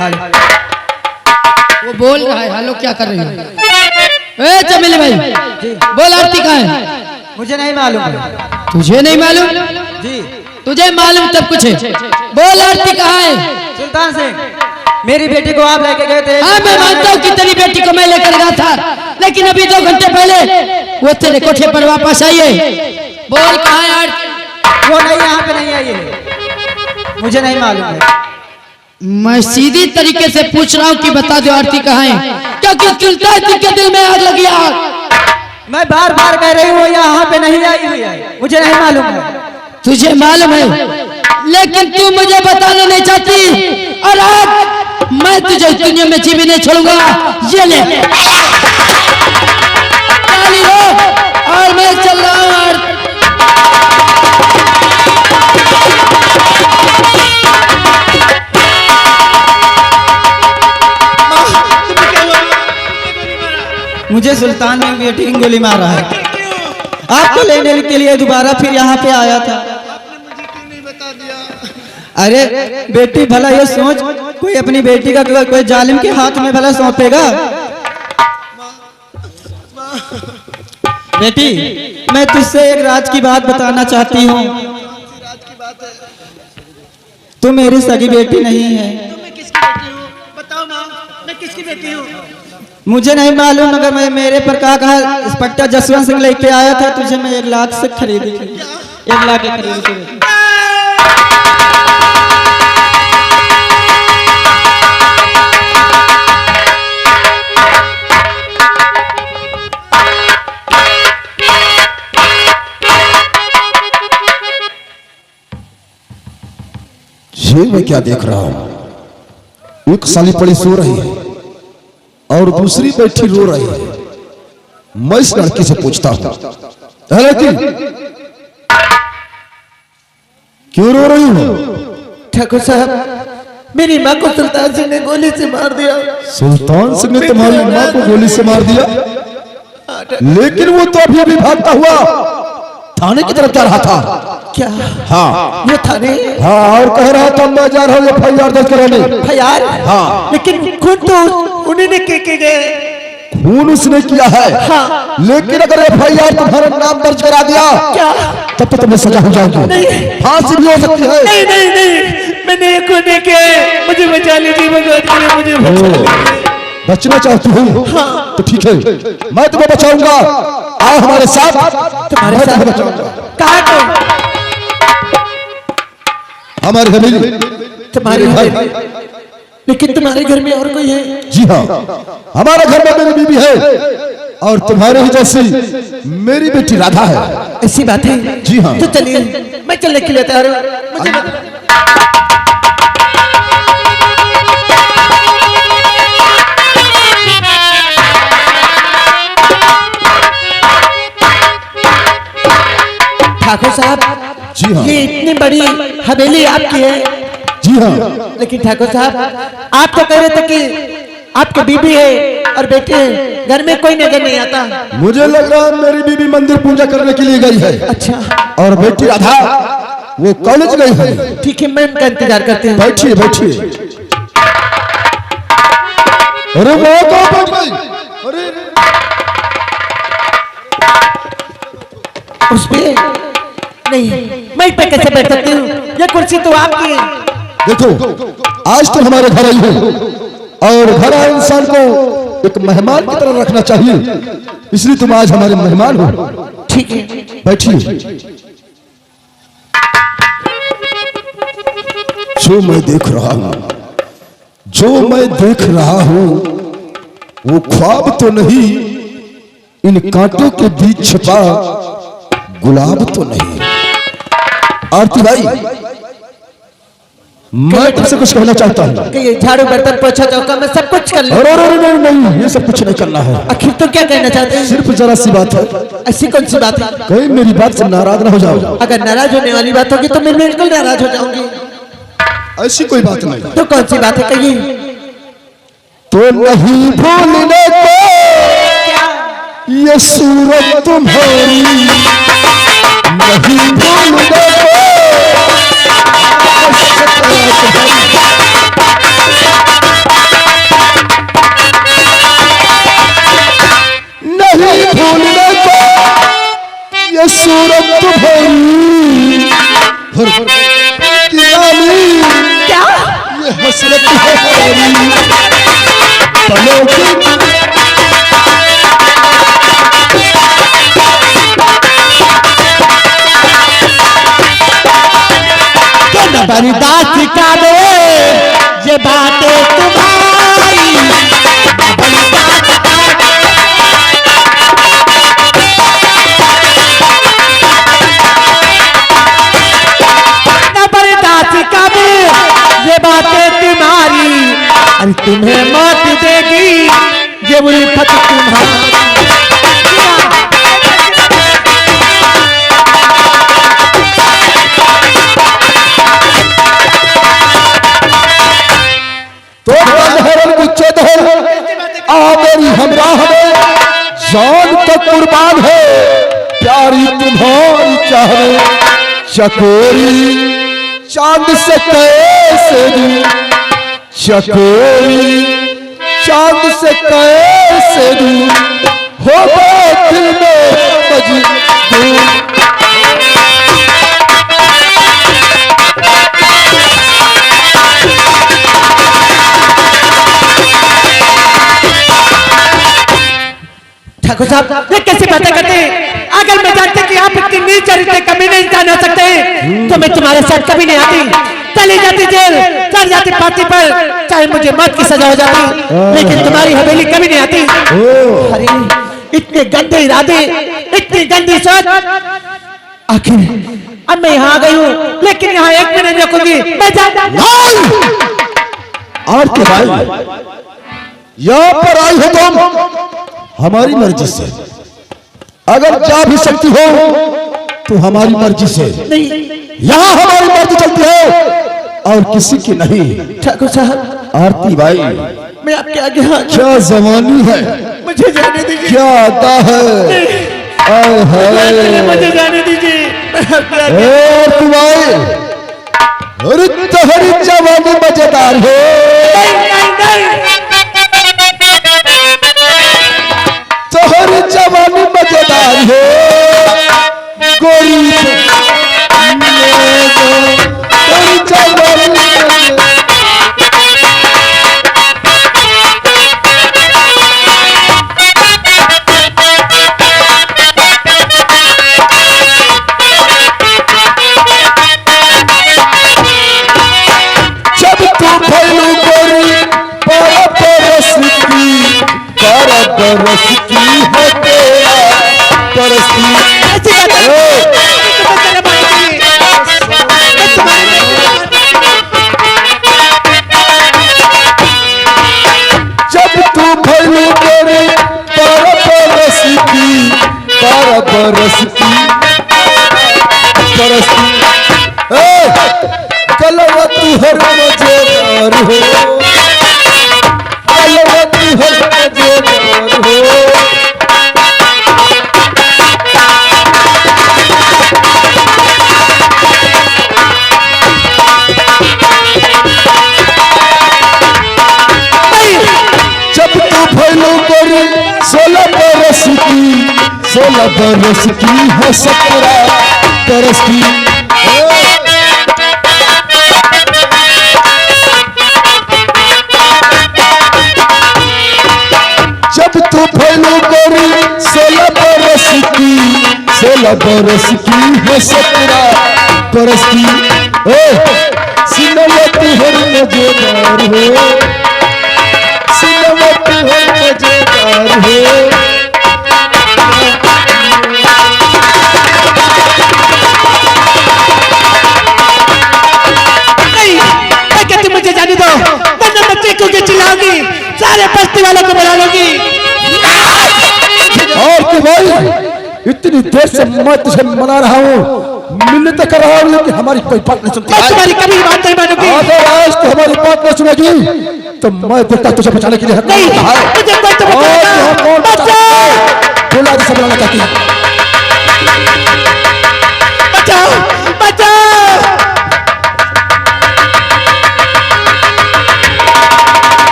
वो बोल रहा है हेलो क्या कर रही हो? ए चमेली भाई बोल आरती कहाँ है? मुझे नहीं मालूम। तुझे नहीं मालूम? जी तुझे मालूम तब कुछ है। बोल आरती कहाँ है? सुल्तान सिंह, मेरी बेटी को आप लेके गए थे। हाँ मैं मानता हूँ कि तेरी बेटी को मैं लेकर गया था, लेकिन अभी 2 घंटे पहले वो तेरे कोठे पर वापस आई है। बोल कहाँ है आरती? वो नहीं, यहाँ पे नहीं आई है, मुझे नहीं मालूम है। मैं सीधी तरीके से पूछ रहा हूँ कि बता दो आरती कहाँ है, क्योंकि सुल्तान सिंह के दिल में आग लगी आग। मैं बार बार कह रही हूँ यहाँ पे नहीं आई हुई है, मुझे नहीं मालूम है। तुझे मालूम है लेकिन तू मुझे बताना नहीं चाहती, और आज मैं तुझे इस दुनिया में जीवी नहीं छोड़ूंगा। ये ले ताली लो और मैं चल रहा हूँ। मुझे सुल्तान ने बेटी की गोली मारा है। आपको लेने के लिए दोबारा फिर यहाँ पे आया था। आपने मुझे क्यों नहीं बता दिया? अरे बेटी भला ये सोच, कोई अपनी बेटी का कोई जालिम के हाथ में भला सौंपेगा? बेटी मैं तुझसे एक राज की बात बताना चाहती हूँ। राज की बात है। तू मेरी सगी बेटी नहीं है। तो मैं किसकी बेटी हूँ? बताओ ना, मैं किसकी बेटी हूँ? मुझे नहीं मालूम, मगर मैं मेरे पर कहा इंस्पेक्टर जसवंत सिंह लेके आया था तुझे। मैं 1 लाख से खरीदी, 1 लाख की खरीदी थी। ये मैं क्या देख रहा हूं? एक साली पड़ी सो रही है और दूसरी बैठी रो रही है। मैं इस लड़की से पूछता हूं, लड़की क्यों रो रही हो? ठाकुर साहब, मेरी माँ को सुल्तान सिंह ने गोली से मार दिया। सुल्तान सिंह ने तुम्हारी माँ को गोली से मार दिया? लेकिन वो तो अभी अभी भागता हुआ थाने की तरफ जा रहा था। क्या? हाँ वो थाने? हाँ, और कह रहा था मैं जा रहा हूँ FIR दर्ज कराने। यार हाँ, लेकिन खुद तो उन्हीं ने के गए। खून उसने किया है। हाँ। लेकिन अगर FIR तुम्हारा नाम दर्ज करा दिया क्या? तब तो तुम्हें सजा हो जाएगी, फांसी भी हो सकती है। नहीं नहीं नहीं, मैंने खुद के, मुझे बचा लीजिए भगवान के लिए, मुझे बचा लीजिए। बचना चाहती हूँ? हाँ। तो ठीक है, मैं तुम्हें बचाऊंगा। आओ हमारे साथ, तुम्हारे मैं साथ? तुम्हें बचाऊंगा। कहाँ को? हमारे घर में। तुम्हारे घर? लेकिन तुम्हारे घर में और कोई है? जी हाँ, हमारे घर में मेरी बीवी है और तुम्हारे ही जैसी मेरी बेटी राधा है। ऐसी बात है? जी हाँ। तो चलिए, मैं चलने के लिए तैयार हूँ। मुझे ठाकुर साहब, जी हाँ। ये इतनी बड़ी हवेली आपकी है। जी हाँ। लेकिन ठाकुर साहब, आप तो कह रहे थे कि आपकी बीबी है और बेटी है, घर में कोई नजर नहीं आता। मुझे लग रहा है मेरी बीवी मंदिर पूजा करने के लिए गई है। अच्छा, और बेटी राधा वो कॉलेज गई है। ठीक है, मैं उनका इंतजार करती हूँ। बैठिए बैठिए। अरे वो कहाँ बैठ गई? अरे उस पे नहीं, मैं पे कैसे बैठ सकती हूँ? ये कुर्सी तो आपकी है। देखो, आज तो हमारे घर आई हो और घर आए इंसान को एक मेहमान की तरह रखना चाहिए, इसलिए तुम आज हमारे मेहमान हो। ठीक है, बैठिए। जो मैं देख रहा हूं, जो मैं देख रहा हूं वो ख्वाब तो नहीं, इन कांटों के बीच छिपा गुलाब तो नहीं। आरती भाई, मैं तुमसे कुछ कहना चाहता हूँ कि ये झाड़ू बर्तन पोछा चौका मैं सब कुछ कर लूं। अरे नहीं नहीं, ये सब कुछ नहीं करना है। आखिर तो क्या कहना चाहते हैं? सिर्फ जरा सी बात है, ऐसी कौन सी बात है? कहीं मेरी बात से नाराज ना हो जाओ। अगर नाराज होने वाली बात होगी तो मैं बिल्कुल नाराज हो जाऊंगी। ऐसी कोई बात नहीं। तो कौन सी बात है, कहिए। तो नहीं भूलने को ये सूरत तुम्हारी, नहीं भूलने को भरी दीवानी क्या ये हसरत है तेरी पलों की बर्दाश्त का दे ये बातें तुम्हारी बर्दाश्त का दे ये बातें तुम्हारी अरे तुम्हें मौत देगी ये उल्फत तुम्हारी मेरी हमराह में जान तो कुर्बान है प्यारी तुम्हारी चाहे चकोरी चांद से कैसे दूं चकोरी चांद से कैसे दूं हो दिल में मजबूर ठाकुर साहब ये कैसी बातें करते हैं? अगर मैं जानती कि आप इतनी नीच चरित्र कभी नहीं इंसान हो सकते तो मैं तुम्हारे साथ कभी नहीं आती, चली जाती जेल, चल जाती फांसी पर, चाहे मुझे मौत की सजा हो जाती, लेकिन तुम्हारी हवेली कभी नहीं आती। अरे इतने गंदे इरादे, इतनी गंदी सोच, आखिर अब मैं यहाँ आ गई हूँ, लेकिन यहाँ एक भी नहीं रखूंगी, मैं और के भाई यहाँ पर आई हो तुम हमारी मर्जी से, अगर जा भी सकती हो तो हमारी मर्जी से, यहाँ हमारी मर्जी चलती है और किसी की नहीं। ठाकुर साहब आरती भाई मैं आपके आगे हाथ, क्या जवानी है, मुझे जाने दीजिए, क्या अदा है, मुझे जाने दीजिए। आरती भाई अरे तुम्हारी जवानी मजेदार है, तोहरी जवानी मजेदार है, गोरी तोहरी जवानी जब तू भैलू गोरी बरस की बरस की है तेरा परस्ती। जब तू भैलू गोरी बरस की परस्ती कलवा तू हर मजेदार हो, कलवा तू हर मजेदार हो। जब तू भैलू गोरी 16 बरस की है 17 बरस की, जब तू भैलू गोरी 16 बरस की है 17 बरस की, सिनवा तू हर मजेदार हो, सिनवा तू हर मजेदार हो। मुझे जाने दो, वरना मैं चीखों के चिल्लाऊंगी, सारे बस्ती वालों को बुला लूंगी। और कि भाई इतनी देर से मैं तुझे मना रहा हूँ, मिन्नत कर रहा हूँ कि हमारी कोई बात नहीं सुनती। मैं तुम्हारी कभी बात नहीं मानूंगी। अगर आज तो हमारी बात नहीं सुनेगी तो मैं देखता तुझे बचाने के लिए नहीं, मुझे कोई तो बोला जिसे बुलाना चाहती है। बचाओ, बचाओ।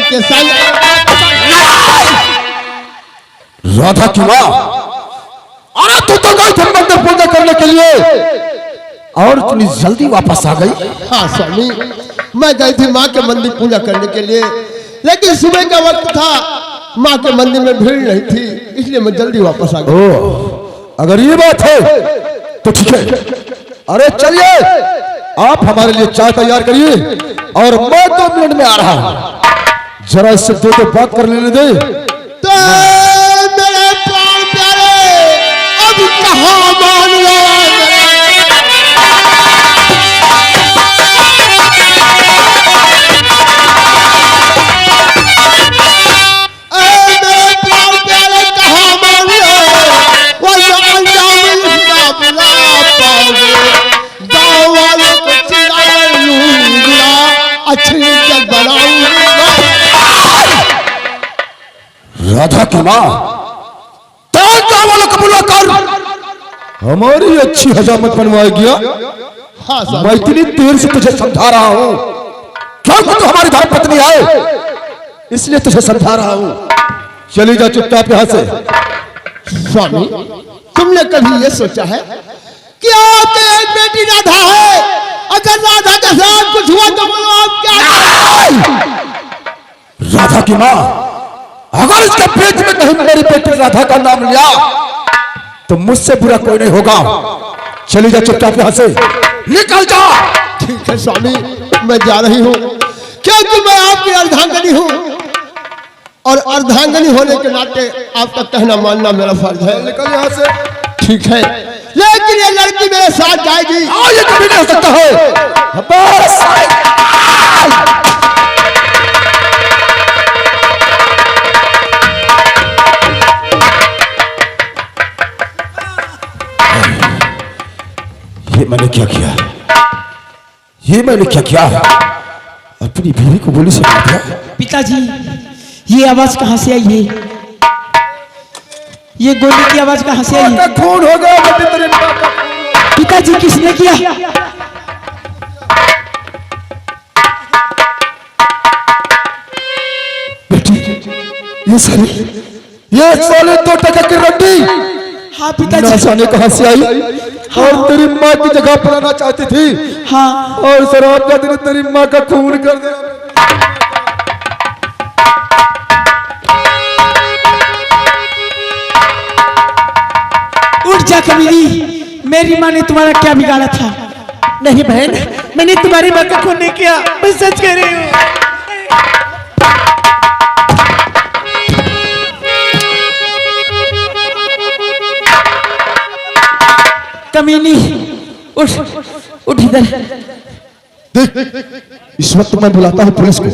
के संग। राधा की माँ, अरे तू तो गई थी मंदिर पूजा करने के लिए और इतनी जल्दी वापस आ गई। हाँ स्वामी, मैं गई थी माँ के मंदिर पूजा करने के लिए, लेकिन सुबह का वक्त था, माँ के मंदिर में भीड़ नहीं थी, इसलिए मैं जल्दी वापस आ गई। अगर ये बात है तो ठीक है। अरे चलिए, आप हमारे लिए चाय तैयार करिए और मैं 2 मिनट में आ रहा हूं। जरा इससे दो बात कर लेने दे। तो मेरे प्राण प्यारे, अब कहाँ मान लो। राधा की माँ, कर हमारी अच्छी हजामत बनवाएगी। हाँ साहब, मैं इतनी देर से तुझे समझा रहा हूँ, क्योंकि तू हमारी धर्म पत्नी है, इसलिए तुझे समझा रहा हूँ। चली जा चुपचाप यहाँ से। स्वामी, तुमने कभी ये सोचा है कि आपके एक बेटी राधा है, अगर राधा के साथ कुछ हुआ तो बोलो आप क्या। राधा की माँ, अगर इसके पेट में कहीं मेरी बेटी राधा का नाम लिया तो मुझसे बुरा कोई नहीं होगा। चली जा चुपचाप यहाँ से, निकल जा। ठीक है स्वामी, मैं जा रही हूँ, क्योंकि मैं आपकी अर्धांगनी हूँ और अर्धांगनी होने के नाते आपका कहना मानना मेरा फर्ज है। निकल यहाँ से। ठीक है, लेकिन ये लड़की मेरे साथ जाएगी। ये कभी नहीं हो सकता है। बस ये मैंने क्या किया, ये मैंने क्या किया, अपनी बीवी को गोली से मार दिया। पिताजी, ये आवाज कहाँ से आई है? ये गोली की आवाज कहाँ से आई है? खून हो गया तेरे। पिताजी, किसने किया? बेटी, ये साले 2 टका की रड्डी हाँ पिताजी। ना जाने कहां से आई और तेरी माँ की जगह पर आना चाहती थी। हाँ, और शराब का दिन तेरी माँ का खून कर दे। उठ जा कमीनी, मेरी माँ ने तुम्हारा क्या बिगाड़ा था? नहीं बहन, मैंने तुम्हारी माँ का खून नहीं किया, मैं सच कह रही हूँ। कमीनी, उठ उठ इधर। देख, इस वक्त मैं बुलाता हूँ पुलिस को।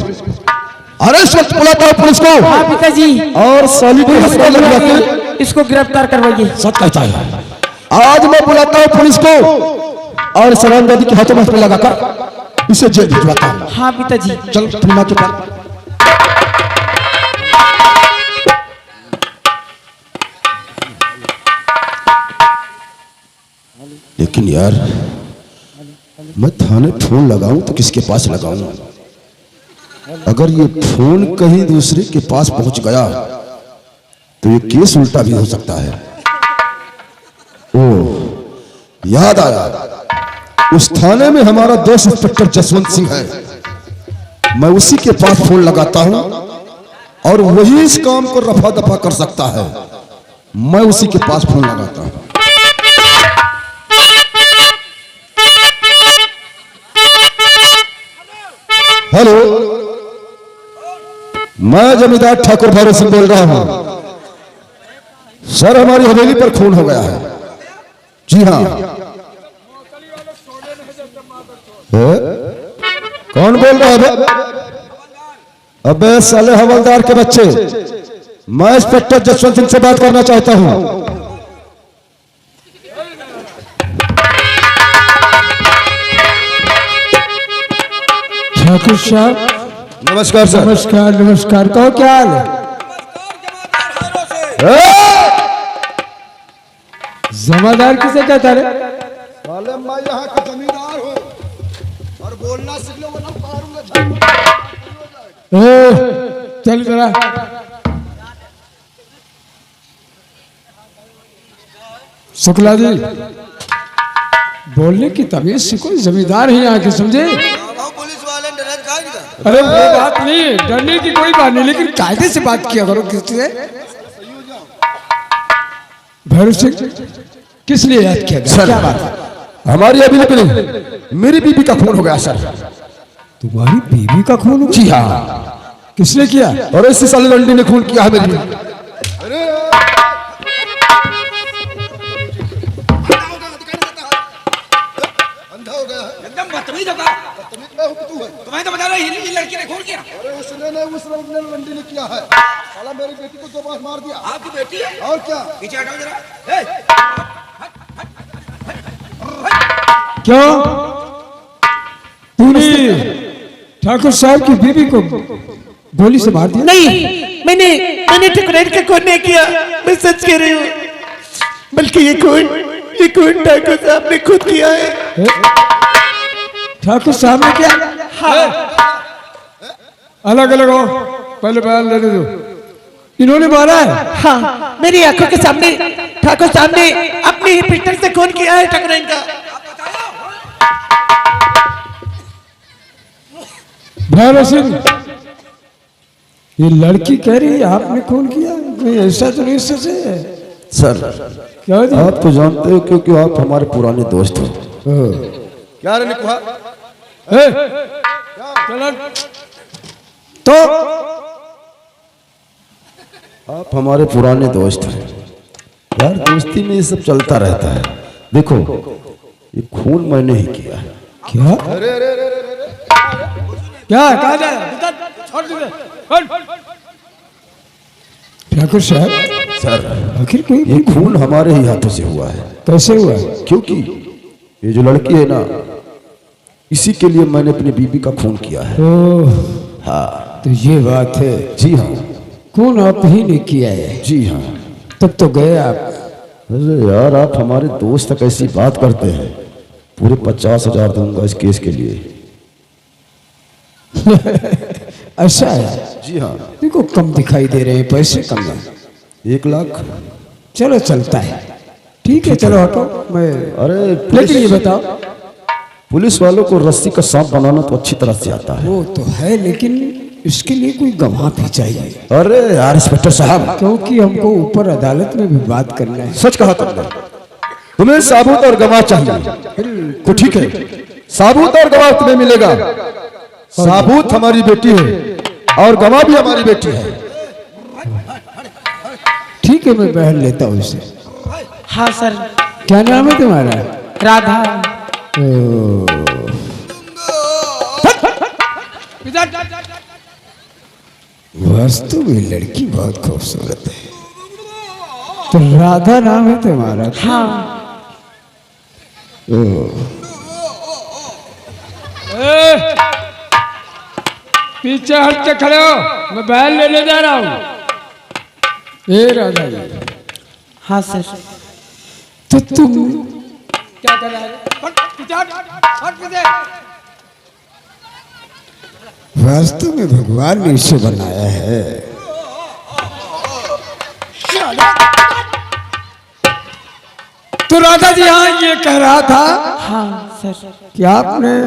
अरे इस वक्त बुलाता हूँ पुलिस को। हाँ पिताजी, और साली को हंसने लग जाते। इसको गिरफ्तार करवाइए। सच कहता है। आज मैं बुलाता हूँ पुलिस को और सलाम दादी के हाथों में लगाकर इसे जेल भिजवाता हूँ। हाँ पिताजी। चल अपनी माँ के पास। लेकिन यार, मैं थाने फोन लगाऊं तो किसके पास लगाऊं? अगर ये फोन कहीं दूसरे के पास पहुंच गया तो ये केस उल्टा भी हो सकता है। ओह, याद आया, उस थाने में हमारा दोस्त इंस्पेक्टर जसवंत सिंह है। मैं उसी के पास फोन लगाता हूं और वही इस काम को रफा दफा कर सकता है। मैं उसी के पास फोन लगाता हूं। हेलो, मैं जमींदार ठाकुर भैरव सिंह बोल रहा हूं। सर, हमारी हवेली पर खून हो गया है। जी हाँ। कौन बोल रहा है? अबे साले हवलदार के बच्चे, मैं इंस्पेक्टर जसवंत सिंह से बात करना चाहता हूं। ठाकुर साहब, नमस्कार सर। नमस्कार। नमस्कार, कहो क्या हाल है? जमादार किसे कहता रे? साले मैं यहाँ का जमींदार हूँ और बोलना सीख लो वरना मारूंगा। चल जरा शुक्ला जी, बोलने की तमीज से कोई जमींदार है यहाँ के, समझे? अरे वो बात नहीं, डरने की कोई बात नहीं, लेकिन कायदे से बात किया करो किसी से। भैरव सिंह, किस लिए याद किया गया? क्या बात है? हमारी अभी लेकिन मेरी बीबी का खून हो गया सर। तुम्हारी बीवी का खून हुआ? जी हाँ। किसने किया? और इसी साले लंडी ने खून किया है मेरी। एकदम बदतमीज होगा। तुम्हें तो बता रहा ये लड़की ने खून किया। अरे उसने नहीं, उस लंडी ने किया है। साला मेरी बेटी को 2 बार मार दिया। आपकी बेटी है? और क्या? पीछे हटाओ जरा। क्यों? तूने ठाकुर साहब की बीवी को गोली से मार दिया? नहीं, मैंने ठकुराइन का खून नहीं किया, मैं सच कह रही हूँ। बल्कि ये खून ठाकुर साहब ने खुद किया है। ठाकुर साहब ने क्या? हाँ। अलग अलग हो, पहले बयान लेने दो। इन्होंने मारा है? हाँ, मेरी आंखों के सामने ठाकुर साहब ने अपनी ही पिस्टल से खून किया है ठकुराइन का। भैरव सिंह, ये लड़की कह रही है आपने खून किया, कोई ऐसा तो नहीं सच है? सर क्या जी? आप तो जानते हो क्योंकि आप हमारे पुराने दोस्त हो। क्या रे निकुहा? चलो तो आप हमारे पुराने दोस्त हैं यार, दोस्ती में ये सब चलता रहता है। देखो ये खून मैंने ही किया है। क्या? क्या कहा जाए? ठाकुर साहब, सर आखिर कोई ये खून हमारे ही हाथों से हुआ है। कैसे हुआ? क्योंकि ये जो लड़की है ना, इसी के लिए मैंने अपनी बीबी का खून किया है। ओह, हाँ तो ये बात है। जी हाँ। खून आप ही ने किया है? जी हाँ। तब तो गए आप। अरे यार आप हमारे दोस्त तक ऐसी बात करते हैं, पूरे 50,000 दूंगा इस केस के लिए। ऐसा है? जी हाँ। देखो कम दिखाई दे रहे हैं, पैसे कम है। 1 लाख। चलो चलता है, ठीक है, चलो हटो। मैं अरे लेकिन ये बताओ, पुलिस वालों को रस्सी का सांप बनाना तो अच्छी तरह से आता है। वो तो है, लेकिन इसके लिए कोई गवाह भी चाहिए। अरे यार इंस्पेक्टर साहब, क्योंकि हमको ऊपर अदालत में भी बात करना है। सच कहा तुमने, तुम्हें साबूत और गवाह चाहिए तो ठीक है, साबूत और गवाह तुम्हें मिलेगा। साबूत हमारी बेटी है और गवाह भी हमारी बेटी है। ठीक है, मैं बहन लेता हूँ इसे। हाँ सर। क्या नाम है तुम्हारा? राधा। वास्तव में लड़की बहुत खूबसूरत है। तो राधा नाम है तुम्हारा? हाँ। पीछे हट के खड़े हो, मैं बैल लेने जा रहा हूँ। ए राधा जी। हाँ सर। तो तुम क्या कर रहा है? वास्तव में भगवान ने इसे बनाया है। तो राधा जी हाँ ये कह रहा था हाँ सर। कि आपने